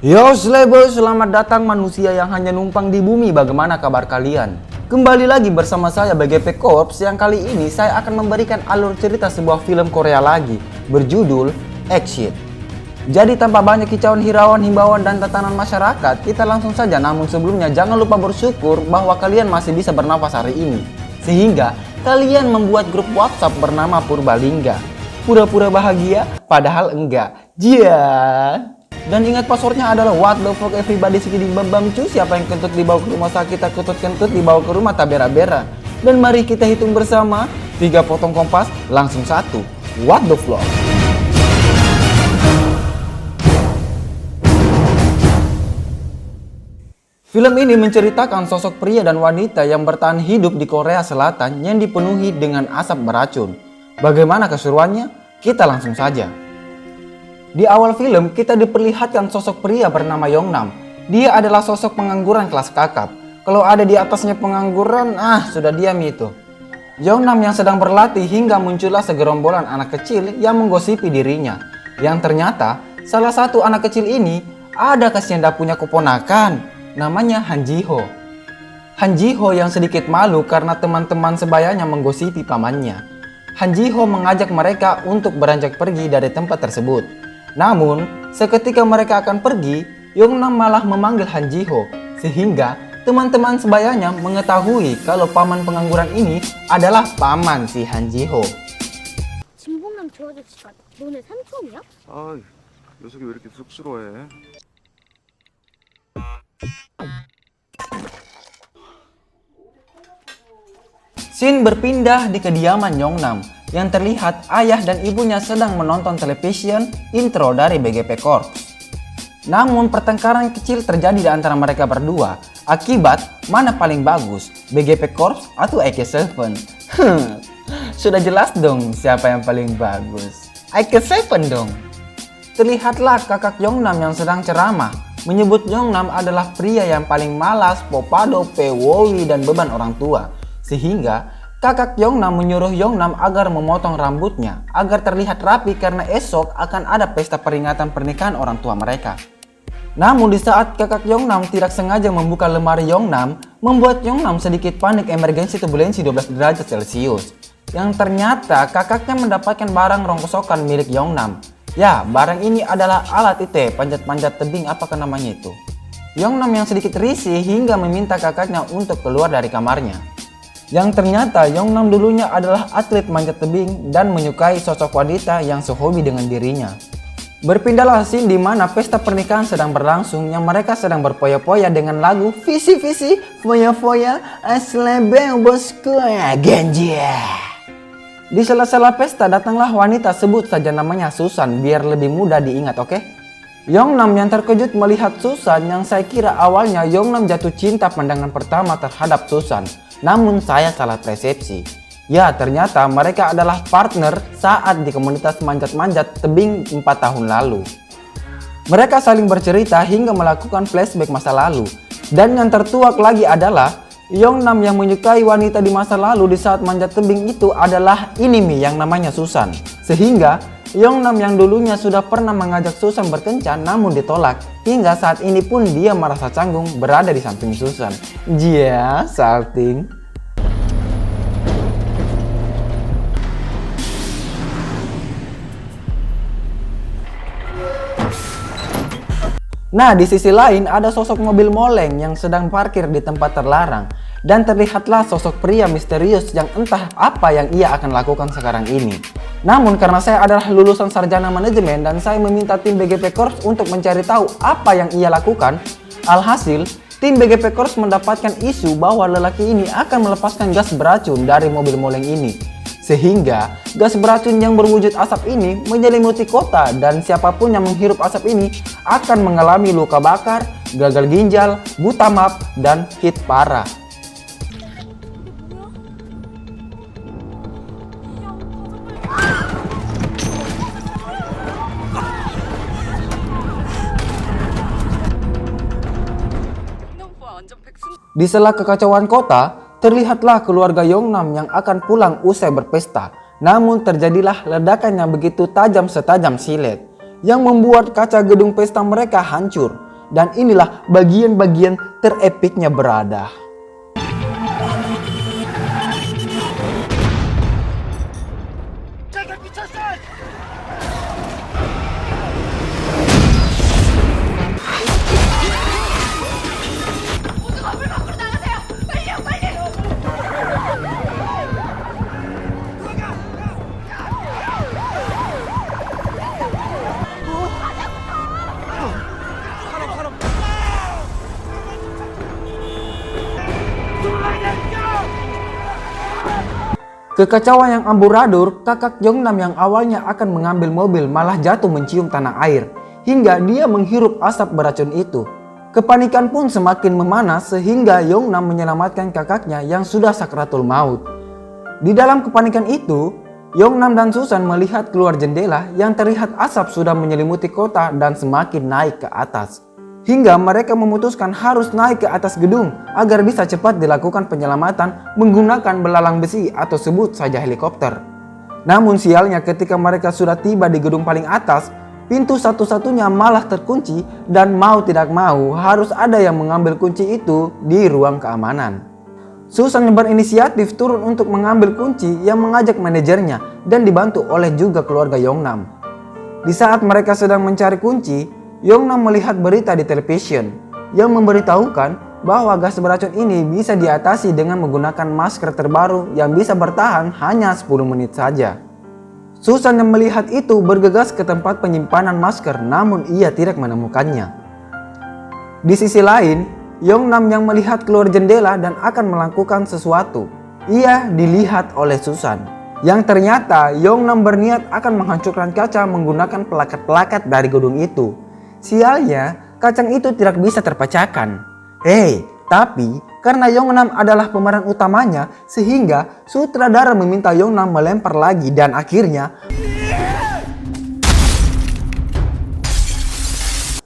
Yo Slebo, selamat datang manusia yang hanya numpang di bumi. Bagaimana kabar kalian? Kembali lagi bersama saya BGP Corps, yang kali ini saya akan memberikan alur cerita sebuah film Korea lagi berjudul Exit. Jadi tanpa banyak kicauan, hirauan, himbauan, dan tatanan masyarakat, kita langsung saja. Namun sebelumnya jangan lupa bersyukur bahwa kalian masih bisa bernafas hari ini, sehingga kalian membuat grup WhatsApp bernama Purbalingga. Pura-pura bahagia padahal enggak. Dan ingat passwordnya adalah what the fuck everybody segini bambam cu. Siapa yang kentut dibawa ke rumah sakit, tak kentut dibawa ke rumah tak bera-bera. Dan mari kita hitung bersama. 3 potong kompas, langsung 1. What the fuck. Film ini menceritakan sosok pria dan wanita yang bertahan hidup di Korea Selatan yang dipenuhi dengan asap beracun. Bagaimana keseruannya? Kita langsung saja. Di awal film kita diperlihatkan sosok pria bernama Yongnam. Dia adalah sosok pengangguran kelas kakap. Kalau ada di atasnya pengangguran, sudah diam itu. Yongnam yang sedang berlatih hingga muncullah segerombolan anak kecil yang menggosipi dirinya. Yang ternyata salah satu anak kecil ini ada kasihan punya keponakan, namanya Han Ji-ho. Han Ji-ho yang sedikit malu karena teman-teman sebayanya menggosipi pamannya. Han Ji-ho mengajak mereka untuk beranjak pergi dari tempat tersebut. Namun, seketika mereka akan pergi, Yongnam malah memanggil Han Ji-ho, sehingga teman-teman sebayanya mengetahui kalau paman pengangguran ini adalah paman si Han Ji-ho. 진봉남 저 아저씨가 너네 삼촌이야? 아, 녀석이 왜 이렇게 쑥스러워해? Scene berpindah di kediaman Yongnam yang terlihat ayah dan ibunya sedang menonton television intro dari BGP Corps. Namun pertengkaran kecil terjadi di antara mereka berdua akibat mana paling bagus, BGP Corps atau AK7. Sudah jelas dong siapa yang paling bagus. AK7 dong. Terlihatlah kakak Yongnam yang sedang ceramah menyebut Yongnam adalah pria yang paling malas, popado, pewowi, dan beban orang tua. Sehingga kakak Yongnam menyuruh Yongnam agar memotong rambutnya agar terlihat rapi karena esok akan ada pesta peringatan pernikahan orang tua mereka. Namun di saat kakak Yongnam tidak sengaja membuka lemari Yongnam, membuat Yongnam sedikit panik emergensi turbulensi 12 derajat Celcius. Yang ternyata kakaknya mendapatkan barang rongsokan milik Yongnam. Ya, barang ini adalah alat IT, panjat-panjat tebing, apakah namanya itu. Yongnam yang sedikit risih hingga meminta kakaknya untuk keluar dari kamarnya. Yang ternyata Yongnam dulunya adalah atlet manjat tebing dan menyukai sosok wanita yang sehobi dengan dirinya. Berpindahlah scene di mana pesta pernikahan sedang berlangsung yang mereka sedang berpoya-poya dengan lagu Visi Visi Foya-Foya Aslebeng Bosku Ganja. Di sela-sela pesta datanglah wanita, sebut saja namanya Susan biar lebih mudah diingat, oke? Yongnam yang terkejut melihat Susan yang saya kira awalnya Yongnam jatuh cinta pandangan pertama terhadap Susan. Namun saya salah persepsi. Ya, ternyata mereka adalah partner saat di komunitas manjat-manjat tebing 4 tahun lalu. Mereka saling bercerita hingga melakukan flashback masa lalu. Dan yang tertuak lagi adalah Yongnam yang menyukai wanita di masa lalu di saat manjat tebing itu adalah ini yang namanya Susan. Sehingga Yongnam yang dulunya sudah pernah mengajak Susan berkencan namun ditolak. Hingga saat ini pun dia merasa canggung berada di samping Susan. Salting. Nah, di sisi lain ada sosok mobil moleng yang sedang parkir di tempat terlarang. Dan terlihatlah sosok pria misterius yang entah apa yang ia akan lakukan sekarang ini. Namun karena saya adalah lulusan sarjana manajemen dan saya meminta tim BGP Corps untuk mencari tahu apa yang ia lakukan. Alhasil, tim BGP Corps mendapatkan isu bahwa lelaki ini akan melepaskan gas beracun dari mobil moleng ini. Sehingga gas beracun yang berwujud asap ini menyelimuti kota dan siapapun yang menghirup asap ini akan mengalami luka bakar, gagal ginjal, buta map, dan hit parah. Di sela kekacauan kota, terlihatlah keluarga Yongnam yang akan pulang usai berpesta. Namun terjadilah ledakan yang begitu tajam setajam silet, yang membuat kaca gedung pesta mereka hancur. Dan inilah bagian-bagian terepiknya berada. Kekacauan yang amburadul, kakak Yeongnam yang awalnya akan mengambil mobil malah jatuh mencium tanah air, hingga dia menghirup asap beracun itu. Kepanikan pun semakin memanas sehingga Yeongnam menyelamatkan kakaknya yang sudah sakratul maut. Di dalam kepanikan itu, Yeongnam dan Susan melihat keluar jendela yang terlihat asap sudah menyelimuti kota dan semakin naik ke atas. Hingga mereka memutuskan harus naik ke atas gedung agar bisa cepat dilakukan penyelamatan menggunakan belalang besi atau sebut saja helikopter. Namun sialnya ketika mereka sudah tiba di gedung paling atas, pintu satu-satunya malah terkunci dan mau tidak mau harus ada yang mengambil kunci itu di ruang keamanan. Susan berinisiatif turun untuk mengambil kunci yang mengajak manajernya dan dibantu oleh juga keluarga Yeongnam. Di saat mereka sedang mencari kunci, Yeongnam melihat berita di televisyen yang memberitahukan bahwa gas beracun ini bisa diatasi dengan menggunakan masker terbaru yang bisa bertahan hanya 10 menit saja. Susan yang melihat itu bergegas ke tempat penyimpanan masker namun ia tidak menemukannya. Di sisi lain, Yeongnam yang melihat keluar jendela dan akan melakukan sesuatu. Ia dilihat oleh Susan, yang ternyata Yeongnam berniat akan menghancurkan kaca menggunakan pelakat-pelakat dari gedung itu. Sialnya, kacang itu tidak bisa terpecahkan. Tapi karena Yeongnam adalah pemeran utamanya, sehingga sutradara meminta Yeongnam melempar lagi dan akhirnya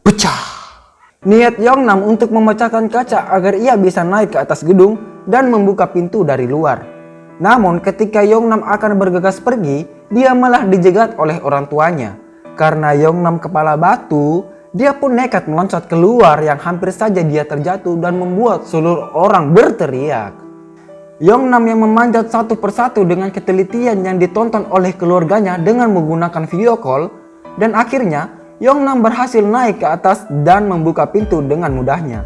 pecah. Niat Yeongnam untuk memecahkan kaca agar ia bisa naik ke atas gedung dan membuka pintu dari luar. Namun ketika Yeongnam akan bergegas pergi, dia malah dijegat oleh orang tuanya. Karena Yeongnam kepala batu, dia pun nekat meloncat keluar yang hampir saja dia terjatuh dan membuat seluruh orang berteriak. Yeongnam yang memanjat satu persatu dengan ketelitian yang ditonton oleh keluarganya dengan menggunakan video call, dan akhirnya Yeongnam berhasil naik ke atas dan membuka pintu dengan mudahnya.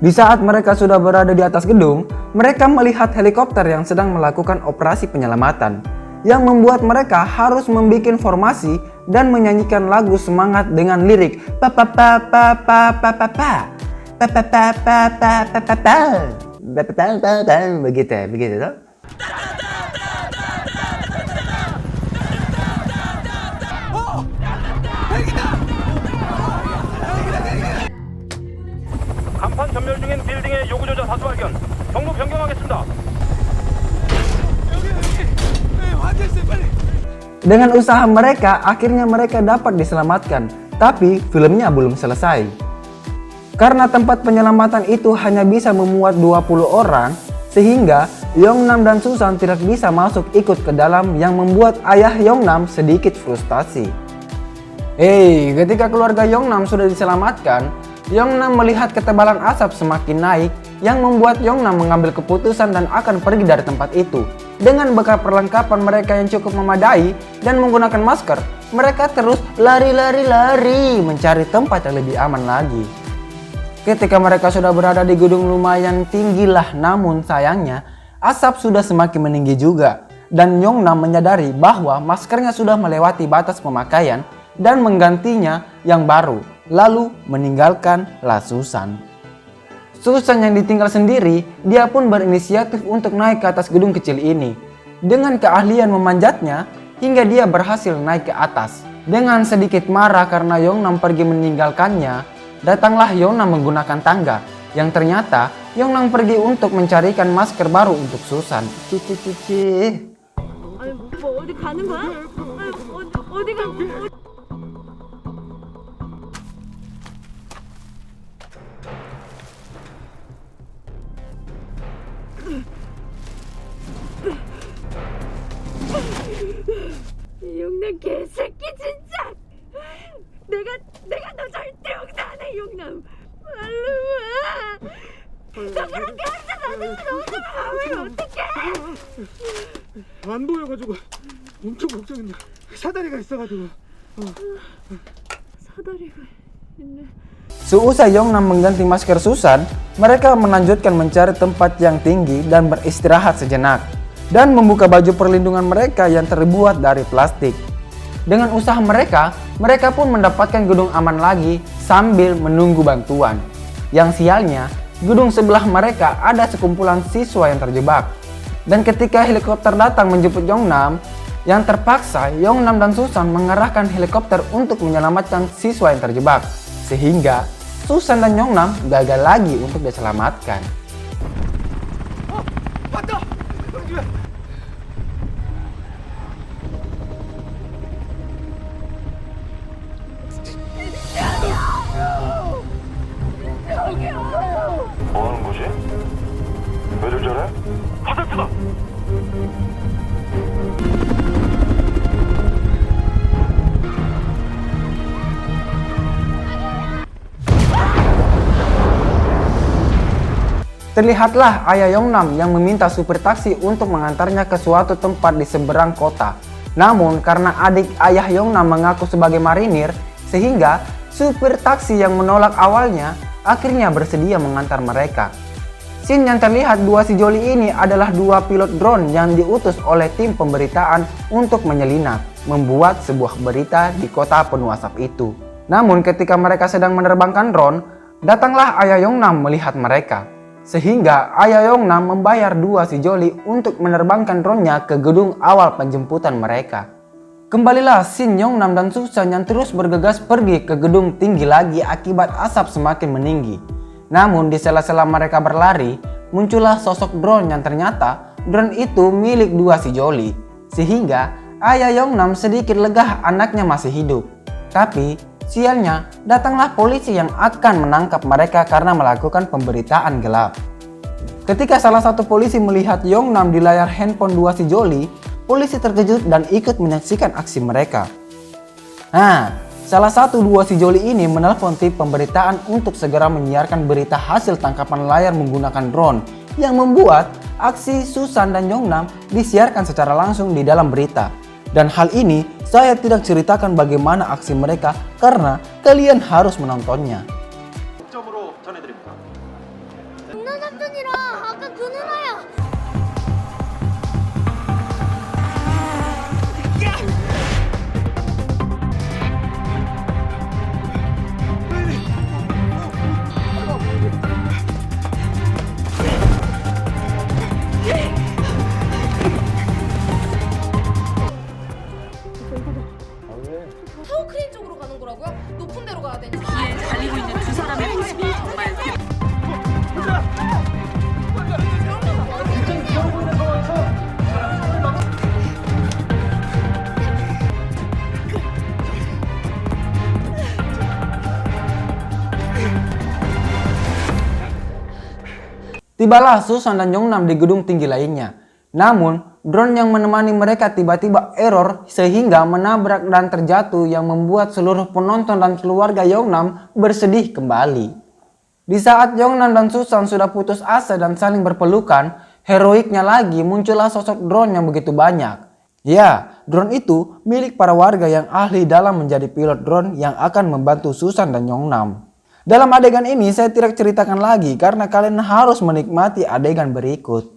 Di saat mereka sudah berada di atas gedung, mereka melihat helikopter yang sedang melakukan operasi penyelamatan, yang membuat mereka harus membuat formasi dan menyanyikan lagu semangat dengan lirik pa pa pa pa pa pa pa pa pa pa pa pa pa pa pa begitu toh. 간판 전멸 중인 빌딩의 요구 조작 사수 발견. 경로 변경하겠습니다. Dengan usaha mereka, akhirnya mereka dapat diselamatkan. Tapi filmnya belum selesai. Karena tempat penyelamatan itu hanya bisa memuat 20 orang, sehingga Yeongnam dan Susan tidak bisa masuk ikut ke dalam yang membuat ayah Yeongnam sedikit frustasi. Ketika keluarga Yeongnam sudah diselamatkan, Yeongnam melihat ketebalan asap semakin naik yang membuat Yeongnam mengambil keputusan dan akan pergi dari tempat itu. Dengan bekal perlengkapan mereka yang cukup memadai dan menggunakan masker, mereka terus lari mencari tempat yang lebih aman lagi. Ketika mereka sudah berada di gedung lumayan tinggilah, namun sayangnya asap sudah semakin meninggi juga. Dan Yeongnam menyadari bahwa maskernya sudah melewati batas pemakaian dan menggantinya yang baru, lalu meninggalkanlah Susan. Susan yang ditinggal sendiri, dia pun berinisiatif untuk naik ke atas gedung kecil ini. Dengan keahlian memanjatnya, hingga dia berhasil naik ke atas. Dengan sedikit marah karena Yeongnam pergi meninggalkannya, datanglah Yeongnam menggunakan tangga. Yang ternyata, Yeongnam pergi untuk mencarikan masker baru untuk Susan. 어디 가는 거야? 어디가? 용남 개새끼 진짜! 내가 너 절대 용서 안 해, 용남. 저 그렇게 혼자 다니는데 엄마가 가면 어떡해? 안 보여가지고 엄청 걱정했네. 사다리가 있어가지고. 사다리가 있네. Seusai Yongnam mengganti masker Susan, mereka melanjutkan mencari tempat yang tinggi dan beristirahat sejenak, dan membuka baju perlindungan mereka yang terbuat dari plastik. Dengan usaha mereka pun mendapatkan gedung aman lagi sambil menunggu bantuan. Yang sialnya, gedung sebelah mereka ada sekumpulan siswa yang terjebak. Dan ketika helikopter datang menjemput Yongnam, yang terpaksa Yongnam dan Susan mengerahkan helikopter untuk menyelamatkan siswa yang terjebak. Sehingga Susan dan Yongnam gagal lagi untuk diselamatkan. 왔다. 뭐 하는 거지? 왜들 저래? 화살표다! Terlihatlah ayah Yongnam yang meminta supir taksi untuk mengantarnya ke suatu tempat di seberang kota. Namun karena adik ayah Yongnam mengaku sebagai marinir, sehingga supir taksi yang menolak awalnya akhirnya bersedia mengantar mereka. Scene yang terlihat dua sejoli ini adalah dua pilot drone yang diutus oleh tim pemberitaan untuk menyelinap, membuat sebuah berita di kota penuh asap itu. Namun ketika mereka sedang menerbangkan drone, datanglah ayah Yongnam melihat mereka. Sehingga ayah Yongnam membayar dua sejoli untuk menerbangkan drone-nya ke gedung awal penjemputan mereka. Kembalilah Shin, Yongnam dan Susan yang terus bergegas pergi ke gedung tinggi lagi akibat asap semakin meninggi. Namun di sela-sela mereka berlari, muncullah sosok drone yang ternyata drone itu milik dua sejoli. Sehingga ayah Yongnam sedikit lega anaknya masih hidup. Tapi sialnya, datanglah polisi yang akan menangkap mereka karena melakukan pemberitaan gelap. Ketika salah satu polisi melihat Yongnam di layar handphone dua sejoli, polisi terkejut dan ikut menyaksikan aksi mereka. Nah, salah satu dua sejoli ini menelpon tim pemberitaan untuk segera menyiarkan berita hasil tangkapan layar menggunakan drone, yang membuat aksi Susan dan Yongnam disiarkan secara langsung di dalam berita. Dan hal ini saya tidak ceritakan bagaimana aksi mereka karena kalian harus menontonnya. 점으로 전해드립니다. 누나 삼촌이랑 아까 그 누나야. 타워크레인 쪽으로 가는 거라고요? 높은 데로 가야 되냐? 뒤에 달리고 있는 두 사람의 모습이 정말 Tibalah Susan dan Yongnam di gedung tinggi lainnya. Namun, drone yang menemani mereka tiba-tiba error sehingga menabrak dan terjatuh yang membuat seluruh penonton dan keluarga Yongnam bersedih kembali. Di saat Yongnam dan Susan sudah putus asa dan saling berpelukan, heroiknya lagi muncullah sosok drone yang begitu banyak. Ya, drone itu milik para warga yang ahli dalam menjadi pilot drone yang akan membantu Susan dan Yongnam. Dalam adegan ini saya tidak ceritakan lagi karena kalian harus menikmati adegan berikut.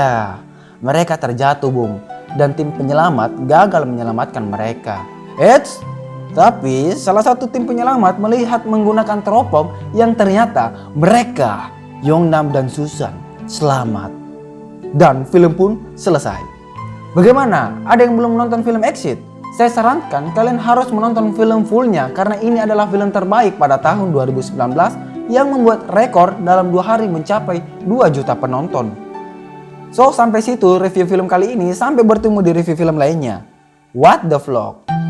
Ya, mereka terjatuh bung, dan tim penyelamat gagal menyelamatkan mereka. Eits, tapi salah satu tim penyelamat melihat menggunakan teropong yang ternyata mereka, Yongnam dan Susan, selamat. Dan film pun selesai. Bagaimana? Ada yang belum menonton film Exit? Saya sarankan kalian harus menonton film fullnya karena ini adalah film terbaik pada tahun 2019 yang membuat rekor dalam 2 hari mencapai 2 juta penonton. So, sampai situ review film kali ini. Sampai bertemu di review film lainnya. What the Vlog.